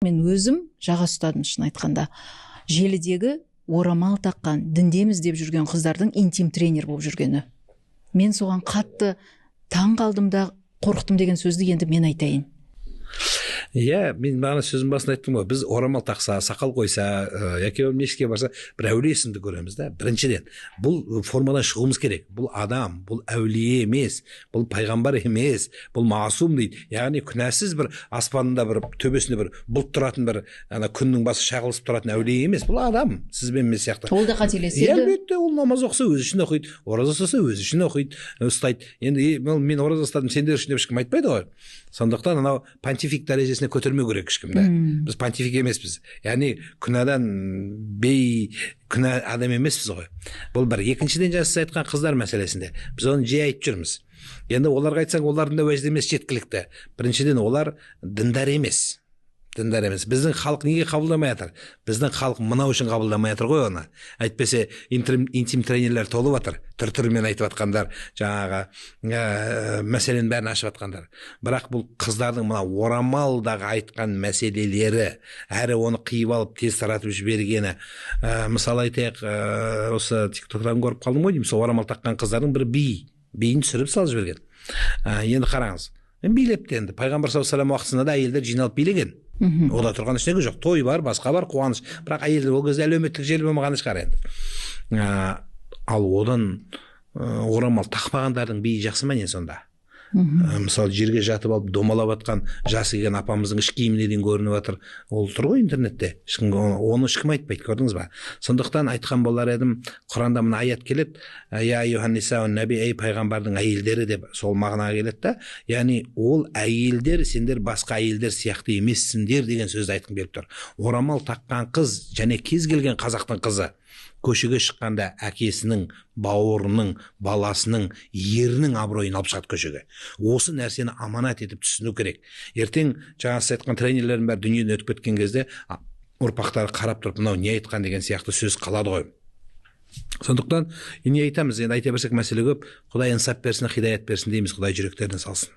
Мен өзім жаға ұстадым, шын айтқанда. Желідегі орамал таққан, діндеміз деп жүрген қыздардың интим тренер болып жүргені. Мен соған қатты таң қалдым да қорықтым деген сөзді енді мен айтайын. Иә, мен бағана сөзім басында айттым ғой, біз орамал тақса, сақал қойса, яки мешітке барса, бір әулиесімді көреміз да. Біріншіден, бұл формадан шығуымыз керек. Бұл адам, бұл әулие емес, бұл пайғамбар емес, бұл маасум дейді. Яғни күнәсіз бір аспанында бір төбесінде бір бұлт тұратын бір күннің басы шағылысып тұратын әулие емес. Бұл адам, сіз бен мен сияқты. Ол да қателеседі. Әлбетте, ол намаз оқыса өзі үшін оқиды, ораза ұстаса өзі үшін оқиды, ұстайды. Енді мен ораза ұстадым, сендер үшін деп ешкім айтпайды ғой. Сондықтан анау понтифик дәрежесіне көтермеу керек ешкімді. Біз понтифик емеспіз. Яғни күнәдан күнә адам емеспіз ғой. Бұл бір. Екіншіден сіз айтқан қыздар мәселесінде біз оны жиі айтып жүрміз. Енді оларға айтсаң, олардың да уәжді емес, жеткілікті. Біріншіден, олар діндар емес. Діндар емес. Біздің халық неге қабылдамай жатыр? Біздің халық мынау үшін қабылдамай жатыр ғой оны. Әйтпесе интим тренерлер толып жатыр. Түр-түрмен айтып жатқандар, жаңағы мәселенің бәрін ашып жатқандар. Бірақ бұл қыздардың мына орамалдағы айтқан мәселелері, әрі оны қиып алып тез таратып жібергені. Мысалы айтайық, осы тиктоктан көріп қалдым ғой деймін, сол орамал таққан қыздардың бір биін түсіріп салып жіберген. Енді қараңыз. Билепті енді. Пайғамбар саллаллаху алейхи уақытысында да әйелдер жиналып билеген. Ода тұрған ештеңе жоқ. Той бар, басқа бар, қуаныш. Бірақ әйелдер ол кезде әлеуметтік желі болмағаны шығар енді. Ал одан орамал тақпағандардың биі жақсы ма не сонда? Мысалы жерге жатып алып домалап жатқан жасы келген апамыздың іш киіміне дейін көрініп жатыр. Ол тұр ғой интернетте. Оны ешкім айтпайды, көрдіңіз ба? Сондықтан айтқан болар едім, Құранда мына аят келеді, я айюханниса наби, ей пайғамбардың әйелдері деп сол мағынаға келеді да. Яғни ол әйелдер, сендер басқа әйелдер сияқты емессіңдер деген сөзді айтқым келіп тұр. Орамал таққан қыз және кез келген қазақтың қызы көшеге шыққанда әкесінің, бауырының, баласының, ерінің абыройын алып шығады көшеге. Осы нәрсені аманат етіп түсіну керек. Ертең жаңа сіз айтқан тренерлердің бәрі дүниеден өтіп кеткен кезде ұрпақтары қарап тұрып, мынау не айтқан деген сияқты сөз қалады ғой. Сондықтан не айтамыз, енді айта берсек мәселе көп. Құдай инсап берсін, хидаят берсін дейміз, Құдай жүректеріне салсын.